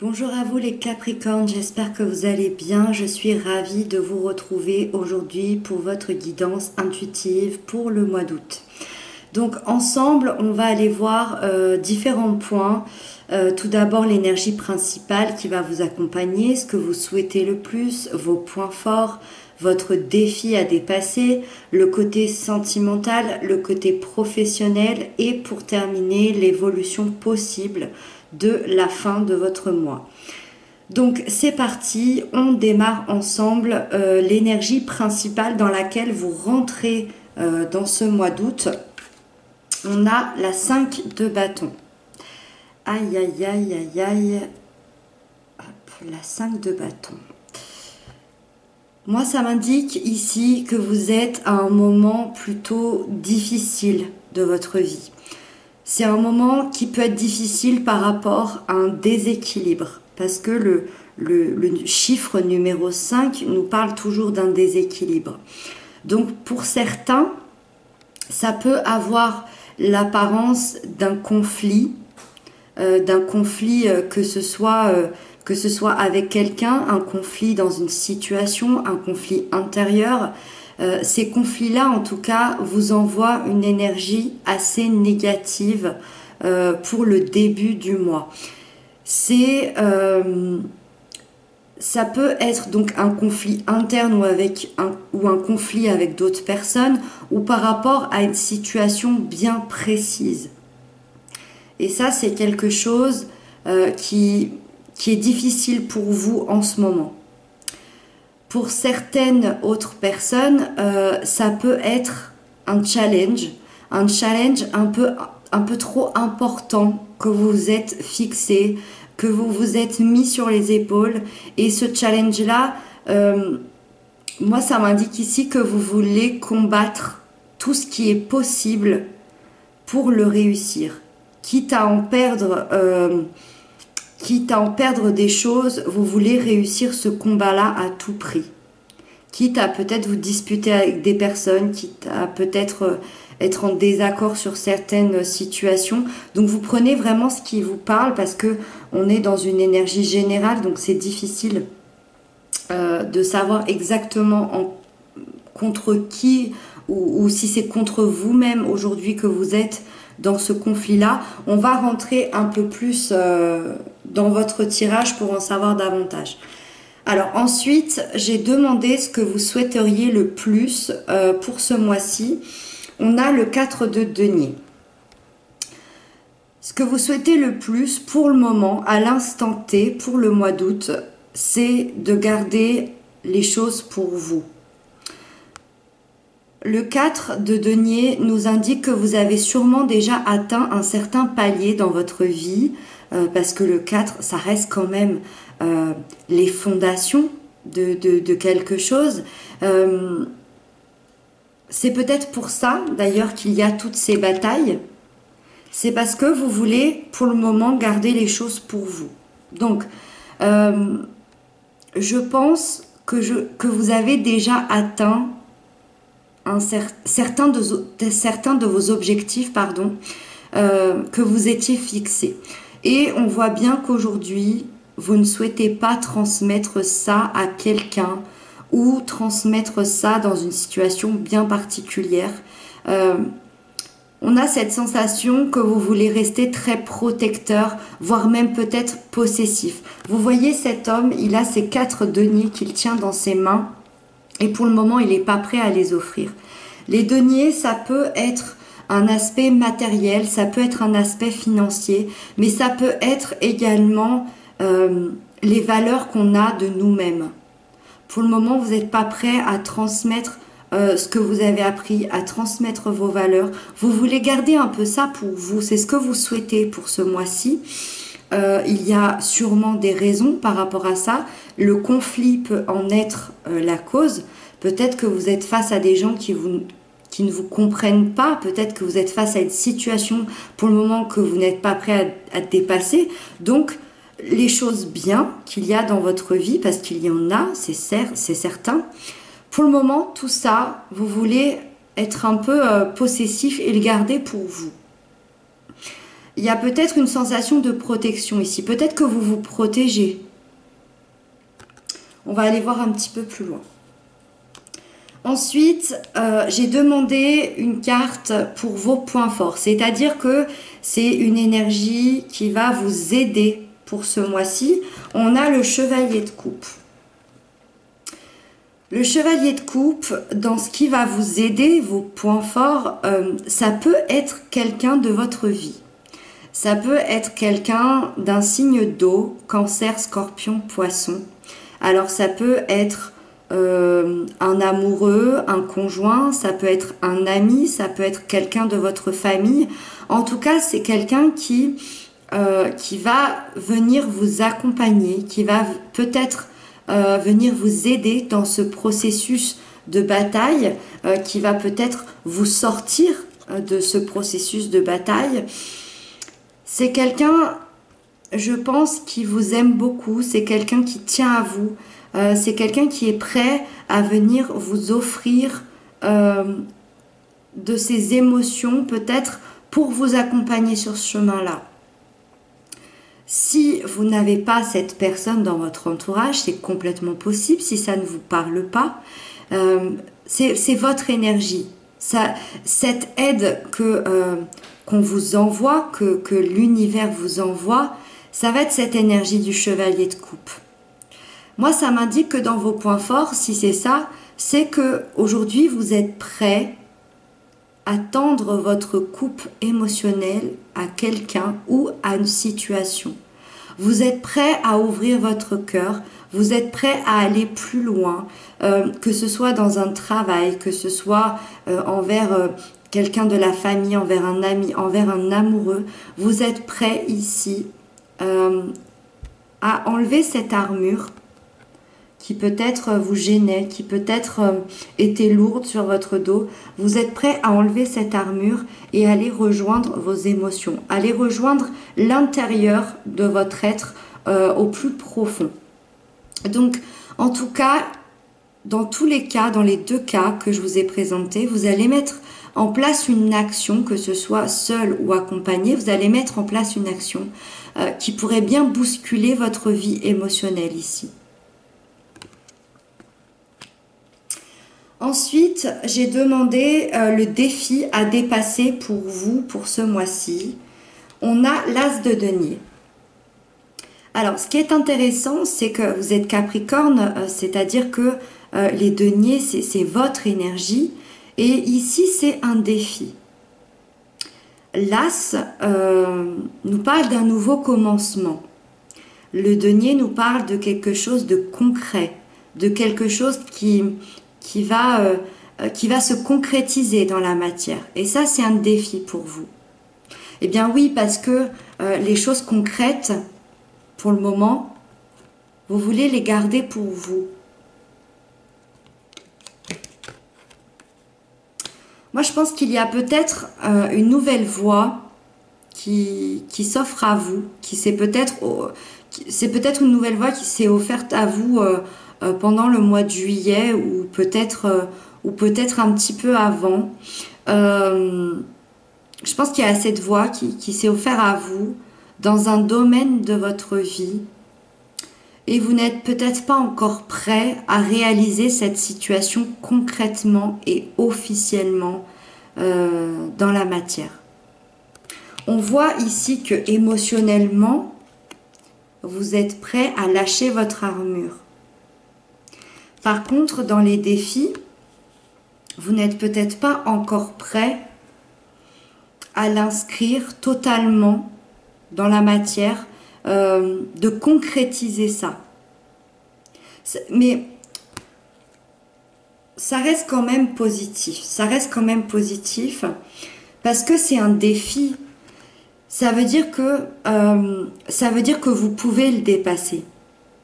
Bonjour à vous les Capricornes, j'espère que vous allez bien. Je suis ravie de vous retrouver aujourd'hui pour votre guidance intuitive pour le mois d'août. Donc ensemble, on va aller voir différents points. Tout d'abord, l'énergie principale qui va vous accompagner, ce que vous souhaitez le plus, vos points forts, votre défi à dépasser, le côté sentimental, le côté professionnel et pour terminer, l'évolution possible de la fin de votre mois. Donc c'est parti, on démarre ensemble l'énergie principale dans laquelle vous rentrez dans ce mois d'août. On a la 5 de bâton. Aïe, aïe, aïe, aïe, aïe. Hop, la 5 de bâton. Moi, ça m'indique ici que vous êtes à un moment plutôt difficile de votre vie. C'est un moment qui peut être difficile par rapport à un déséquilibre. Parce que le chiffre numéro 5 nous parle toujours d'un déséquilibre. Donc, pour certains, ça peut avoir l'apparence d'un conflit, que ce soit avec quelqu'un, un conflit dans une situation, un conflit intérieur. Ces conflits-là, en tout cas, vous envoient une énergie assez négative pour le début du mois. Ça peut être donc un conflit interne ou un conflit avec d'autres personnes ou par rapport à une situation bien précise. Et ça, c'est quelque chose qui est difficile pour vous en ce moment. Pour certaines autres personnes, ça peut être un challenge un peu trop important que vous vous êtes fixé, que vous vous êtes mis sur les épaules. Et ce challenge-là, moi, ça m'indique ici que vous voulez combattre tout ce qui est possible pour le réussir. Quitte à en perdre des choses, vous voulez réussir ce combat-là à tout prix. Quitte à peut-être vous disputer avec des personnes, quitte à peut-être être en désaccord sur certaines situations. Donc vous prenez vraiment ce qui vous parle parce que on est dans une énergie générale, donc c'est difficile de savoir exactement contre qui ou si c'est contre vous-même aujourd'hui que vous êtes dans ce conflit-là. On va rentrer un peu plus dans votre tirage pour en savoir davantage. Alors ensuite, j'ai demandé ce que vous souhaiteriez le plus pour ce mois-ci. On a le 4 de denier. Ce que vous souhaitez le plus pour le moment, à l'instant T, pour le mois d'août, c'est de garder les choses pour vous. Le 4 de denier nous indique que vous avez sûrement déjà atteint un certain palier dans votre vie, parce que le 4, ça reste quand même les fondations de quelque chose. C'est peut-être pour ça, d'ailleurs, qu'il y a toutes ces batailles. C'est parce que vous voulez, pour le moment, garder les choses pour vous. Donc, je pense que vous avez déjà atteint certains de vos objectifs, que vous étiez fixés. Et on voit bien qu'aujourd'hui, vous ne souhaitez pas transmettre ça à quelqu'un ou transmettre ça dans une situation bien particulière. On a cette sensation que vous voulez rester très protecteur, voire même peut-être possessif. Vous voyez cet homme, il a ses 4 deniers qu'il tient dans ses mains et pour le moment, il n'est pas prêt à les offrir. Les deniers, ça peut être un aspect matériel, ça peut être un aspect financier, mais ça peut être également les valeurs qu'on a de nous-mêmes. Pour le moment, vous n'êtes pas prêt à transmettre ce que vous avez appris, à transmettre vos valeurs. Vous voulez garder un peu ça pour vous, c'est ce que vous souhaitez pour ce mois-ci. Il y a sûrement des raisons par rapport à ça. Le conflit peut en être la cause. Peut-être que vous êtes face à des gens qui ne vous comprennent pas. Peut-être que vous êtes face à une situation pour le moment que vous n'êtes pas prêt à dépasser. Donc, les choses bien qu'il y a dans votre vie, parce qu'il y en a, c'est certain. Pour le moment, tout ça, vous voulez être un peu possessif et le garder pour vous. il y a peut-être une sensation de protection ici. Peut-être que vous vous protégez. On va aller voir un petit peu plus loin. Ensuite, j'ai demandé une carte pour vos points forts. C'est-à-dire que c'est une énergie qui va vous aider pour ce mois-ci. On a le chevalier de coupe. Le chevalier de coupe, dans ce qui va vous aider, vos points forts, ça peut être quelqu'un de votre vie. Ça peut être quelqu'un d'un signe d'eau, cancer, scorpion, poisson. Alors ça peut être un amoureux, un conjoint, ça peut être un ami, ça peut être quelqu'un de votre famille. En tout cas, c'est quelqu'un qui va venir vous accompagner, qui va peut-être venir vous aider dans ce processus de bataille, qui va peut-être vous sortir de ce processus de bataille. C'est quelqu'un, je pense, qui vous aime beaucoup, c'est quelqu'un qui tient à vous, c'est quelqu'un qui est prêt à venir vous offrir de ses émotions, peut-être pour vous accompagner sur ce chemin-là. Si vous n'avez pas cette personne dans votre entourage, c'est complètement possible, si ça ne vous parle pas, c'est votre énergie. Cette aide qu'on vous envoie, que l'univers vous envoie, ça va être cette énergie du chevalier de coupe. Moi, ça m'indique que dans vos points forts, si c'est ça, c'est que aujourd'hui vous êtes prêt à tendre votre coupe émotionnelle à quelqu'un ou à une situation. Vous êtes prêt à ouvrir votre cœur, vous êtes prêt à aller plus loin, que ce soit dans un travail, que ce soit envers quelqu'un de la famille, envers un ami, envers un amoureux. Vous êtes prêt ici à enlever cette armure qui peut-être vous gênait, qui peut-être était lourde sur votre dos. Vous êtes prêt à enlever cette armure et aller rejoindre vos émotions, aller rejoindre l'intérieur de votre être au plus profond. Donc, en tout cas, dans tous les cas, dans les deux cas que je vous ai présentés, vous allez mettre en place une action, que ce soit seul ou accompagné, vous allez mettre en place une action qui pourrait bien bousculer votre vie émotionnelle ici. Ensuite, j'ai demandé le défi à dépasser pour vous, pour ce mois-ci. On a l'As de denier. Alors, ce qui est intéressant, c'est que vous êtes Capricorne, c'est-à-dire que les deniers, c'est votre énergie. Et ici, c'est un défi. L'As nous parle d'un nouveau commencement. Le denier nous parle de quelque chose de concret, de quelque chose qui va se concrétiser dans la matière. Et ça, c'est un défi pour vous. Eh bien oui, parce que les choses concrètes, pour le moment, vous voulez les garder pour vous. Moi, je pense qu'il y a peut-être une nouvelle voie qui s'offre à vous, c'est peut-être une nouvelle voie qui s'est offerte à vous pendant le mois de juillet ou peut-être un petit peu avant. Je pense qu'il y a cette voie qui s'est offerte à vous dans un domaine de votre vie et vous n'êtes peut-être pas encore prêt à réaliser cette situation concrètement et officiellement dans la matière. On voit ici que émotionnellement, vous êtes prêt à lâcher votre armure. Par contre, dans les défis, vous n'êtes peut-être pas encore prêt à l'inscrire totalement dans la matière, de concrétiser ça. Mais ça reste quand même positif. Ça reste quand même positif parce que c'est un défi. Ça veut dire que vous pouvez le dépasser.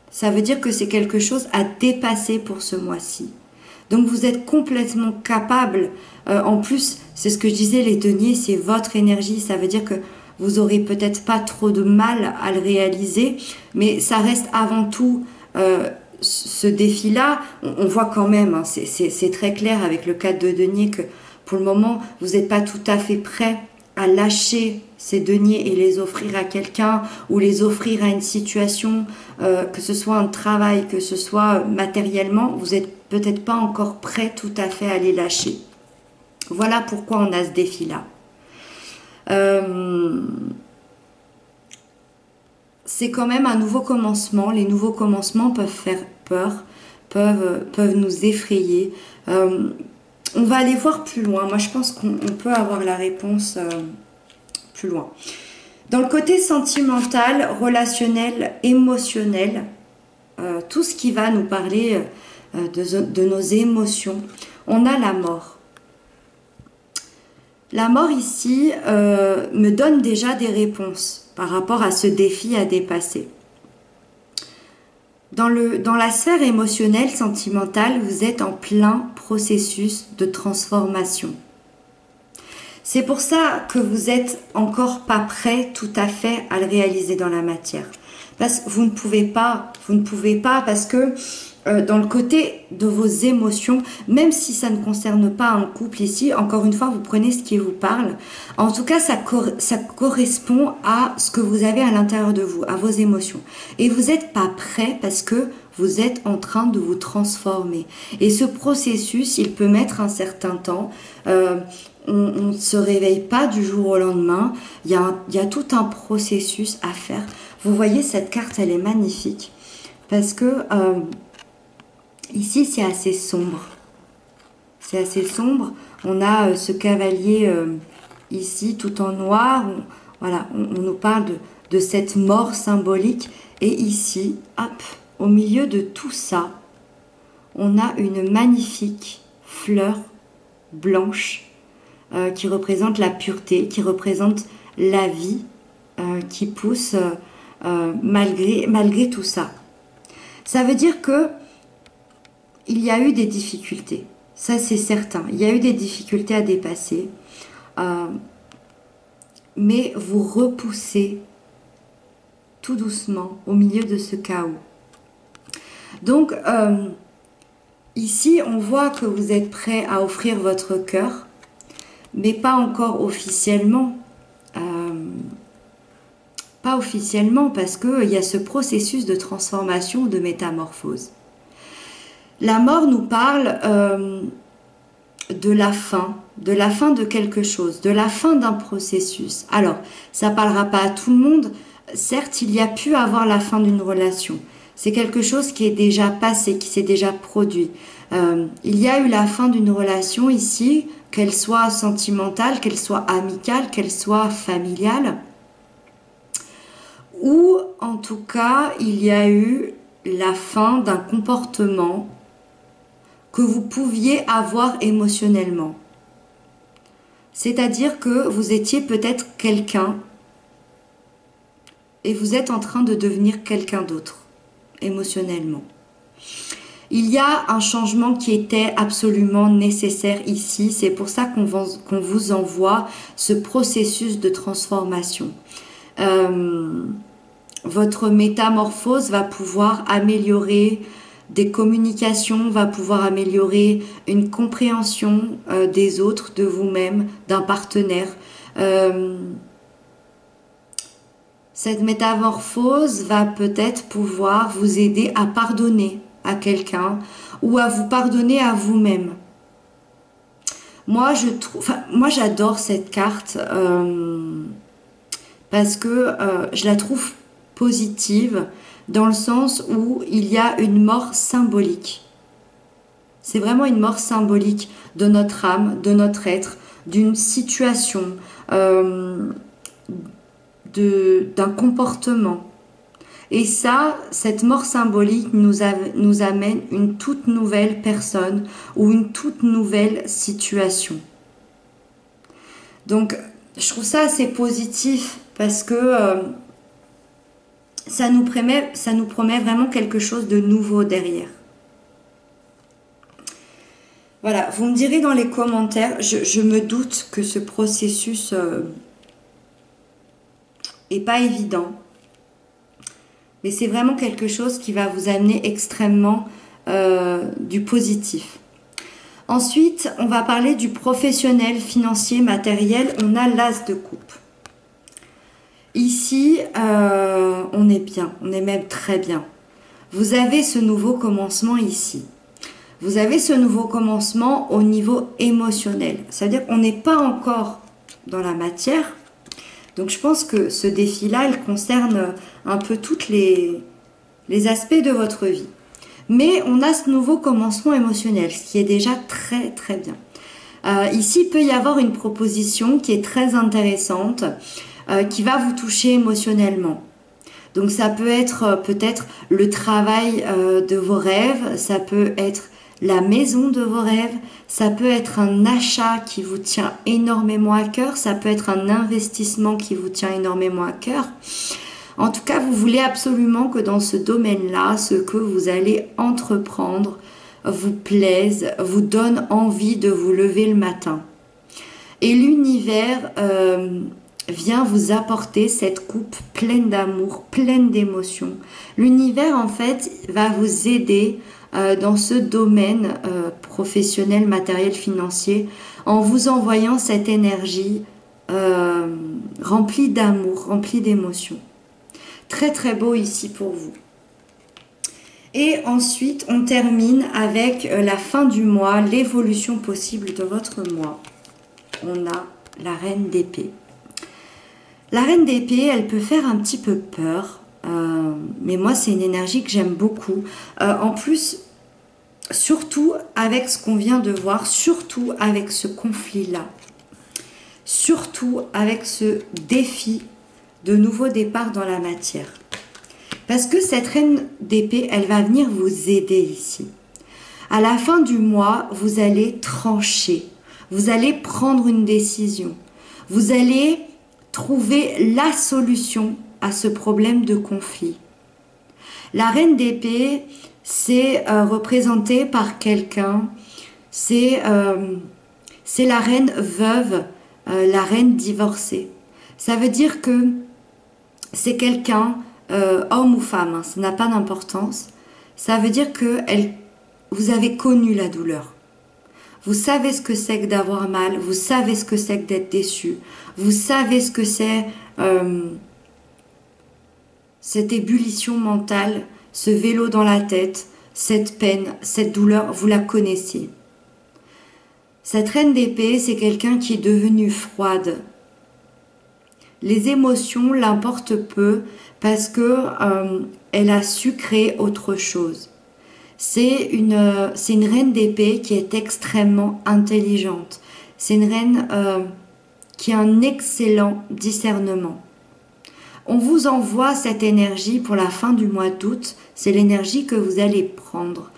Ça veut dire que c'est quelque chose à dépasser pour ce mois-ci. Donc vous êtes complètement capable. En plus, c'est ce que je disais, les deniers, c'est votre énergie. Ça veut dire que vous aurez peut-être pas trop de mal à le réaliser, mais ça reste avant tout ce défi-là. On voit quand même, hein, c'est très clair avec le 4 de denier que pour le moment, vous n'êtes pas tout à fait prêt à lâcher ces deniers et les offrir à quelqu'un ou les offrir à une situation, que ce soit un travail, que ce soit matériellement, vous n'êtes peut-être pas encore prêt tout à fait à les lâcher. Voilà pourquoi on a ce défi-là. C'est quand même un nouveau commencement. Les nouveaux commencements peuvent faire peur, peuvent nous effrayer. On va aller voir plus loin. Moi, je pense qu'on peut avoir la réponse plus loin. Dans le côté sentimental, relationnel, émotionnel, tout ce qui va nous parler de nos émotions, on a la mort. La mort ici me donne déjà des réponses par rapport à ce défi à dépasser. Dans la sphère émotionnelle, sentimentale, vous êtes en plein processus de transformation. C'est pour ça que vous n'êtes encore pas prêt tout à fait à le réaliser dans la matière. Parce que vous ne pouvez pas parce que dans le côté de vos émotions, même si ça ne concerne pas un couple ici, encore une fois, vous prenez ce qui vous parle. En tout cas, ça correspond à ce que vous avez à l'intérieur de vous, à vos émotions. Et vous n'êtes pas prêt parce que vous êtes en train de vous transformer. Et ce processus, il peut mettre un certain temps. On ne se réveille pas du jour au lendemain. Il y a tout un processus à faire. Vous voyez, cette carte, elle est magnifique. Parce que ici, c'est assez sombre. C'est assez sombre. On a ce cavalier ici, tout en noir. Voilà, on nous parle de cette mort symbolique. Et ici, hop, au milieu de tout ça, on a une magnifique fleur blanche qui représente la pureté, qui représente la vie qui pousse malgré tout ça. Ça veut dire que il y a eu des difficultés, ça c'est certain. Il y a eu des difficultés à dépasser, mais vous repoussez tout doucement au milieu de ce chaos. Donc ici, on voit que vous êtes prêt à offrir votre cœur, mais pas encore officiellement. Pas officiellement parce qu'il y a ce processus de transformation, de métamorphose. La mort nous parle de la fin de quelque chose, de la fin d'un processus. Alors, ça ne parlera pas à tout le monde. Certes, il y a pu avoir la fin d'une relation. C'est quelque chose qui est déjà passé, qui s'est déjà produit. Il y a eu la fin d'une relation ici, qu'elle soit sentimentale, qu'elle soit amicale, qu'elle soit familiale. Ou en tout cas, il y a eu la fin d'un comportement que vous pouviez avoir émotionnellement. C'est-à-dire que vous étiez peut-être quelqu'un et vous êtes en train de devenir quelqu'un d'autre, émotionnellement. Il y a un changement qui était absolument nécessaire ici. C'est pour ça qu'on vous envoie ce processus de transformation. Votre métamorphose va pouvoir améliorer des communications, va pouvoir améliorer une compréhension des autres, de vous-même, d'un partenaire. Cette métamorphose va peut-être pouvoir vous aider à pardonner à quelqu'un ou à vous pardonner à vous-même. Moi, j'adore cette carte parce que je la trouve positive dans le sens où il y a une mort symbolique. C'est vraiment une mort symbolique de notre âme, de notre être, d'une situation, d'un comportement. Et ça, cette mort symbolique nous amène une toute nouvelle personne ou une toute nouvelle situation. Donc, je trouve ça assez positif parce que ça nous promet vraiment quelque chose de nouveau derrière. Voilà, vous me direz dans les commentaires, je me doute que ce processus est pas évident. Mais c'est vraiment quelque chose qui va vous amener extrêmement du positif. Ensuite, on va parler du professionnel, financier, matériel. On a l'as de coupe. Ici, on est bien, on est même très bien. Vous avez ce nouveau commencement ici. Vous avez ce nouveau commencement au niveau émotionnel. C'est-à-dire qu'on n'est pas encore dans la matière. Donc je pense que ce défi-là, il concerne un peu tous les aspects de votre vie. Mais on a ce nouveau commencement émotionnel, ce qui est déjà très très bien. Ici, il peut y avoir une proposition qui est très intéressante, qui va vous toucher émotionnellement. Donc ça peut être peut-être le travail de vos rêves, ça peut être la maison de vos rêves, ça peut être un achat qui vous tient énormément à cœur, ça peut être un investissement qui vous tient énormément à cœur. En tout cas, vous voulez absolument que dans ce domaine-là, ce que vous allez entreprendre vous plaise, vous donne envie de vous lever le matin. Et l'univers vient vous apporter cette coupe pleine d'amour, pleine d'émotions. L'univers, en fait, va vous aider dans ce domaine professionnel, matériel, financier, en vous envoyant cette énergie remplie d'amour, remplie d'émotions. Très très beau ici pour vous. Et ensuite, on termine avec la fin du mois, l'évolution possible de votre mois. On a la reine d'épée. La reine d'épée, elle peut faire un petit peu peur, mais moi, c'est une énergie que j'aime beaucoup. En plus, surtout avec ce qu'on vient de voir, surtout avec ce conflit-là, surtout avec ce défi de nouveau départ dans la matière. Parce que cette reine d'épée, elle va venir vous aider ici. À la fin du mois, vous allez trancher. Vous allez prendre une décision. Vous allez trouver la solution à ce problème de conflit. La reine d'épée, c'est représenté par quelqu'un. C'est la reine veuve, la reine divorcée. Ça veut dire que c'est quelqu'un, homme ou femme, hein, ça n'a pas d'importance. Ça veut dire que vous avez connu la douleur. Vous savez ce que c'est que d'avoir mal, vous savez ce que c'est que d'être déçu, vous savez ce que c'est cette ébullition mentale, ce vélo dans la tête, cette peine, cette douleur, vous la connaissez. Cette reine d'épée, c'est quelqu'un qui est devenu froide. Les émotions l'importent peu parce que elle a su créer autre chose. C'est une reine d'épée qui est extrêmement intelligente. C'est une reine qui a un excellent discernement. On vous envoie cette énergie pour la fin du mois d'août. C'est l'énergie que vous allez prendre.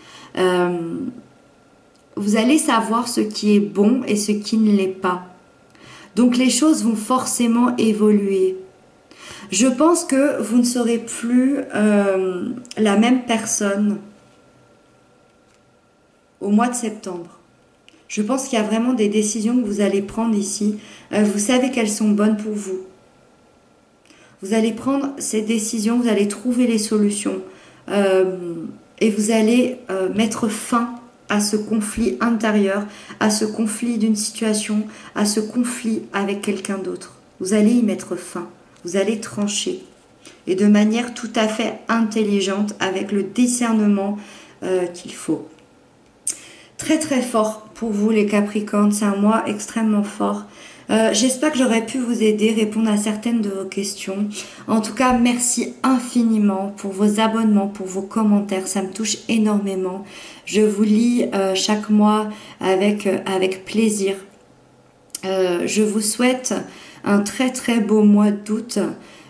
Vous allez savoir ce qui est bon et ce qui ne l'est pas. Donc les choses vont forcément évoluer. Je pense que vous ne serez plus la même personne au mois de septembre. Je pense qu'il y a vraiment des décisions que vous allez prendre ici. Vous savez qu'elles sont bonnes pour vous. Vous allez prendre ces décisions, vous allez trouver les solutions et vous allez mettre fin à ce conflit intérieur, à ce conflit d'une situation, à ce conflit avec quelqu'un d'autre. Vous allez y mettre fin, vous allez trancher. Et de manière tout à fait intelligente, avec le discernement qu'il faut. Très très fort pour vous les Capricornes, c'est un mois extrêmement fort. J'espère que j'aurais pu vous aider, répondre à certaines de vos questions. En tout cas, merci infiniment pour vos abonnements, pour vos commentaires, ça me touche énormément. Je vous lis chaque mois avec plaisir. Je vous souhaite un très très beau mois d'août.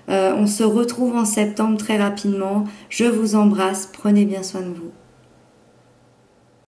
On se retrouve en septembre très rapidement. Je vous embrasse, prenez bien soin de vous.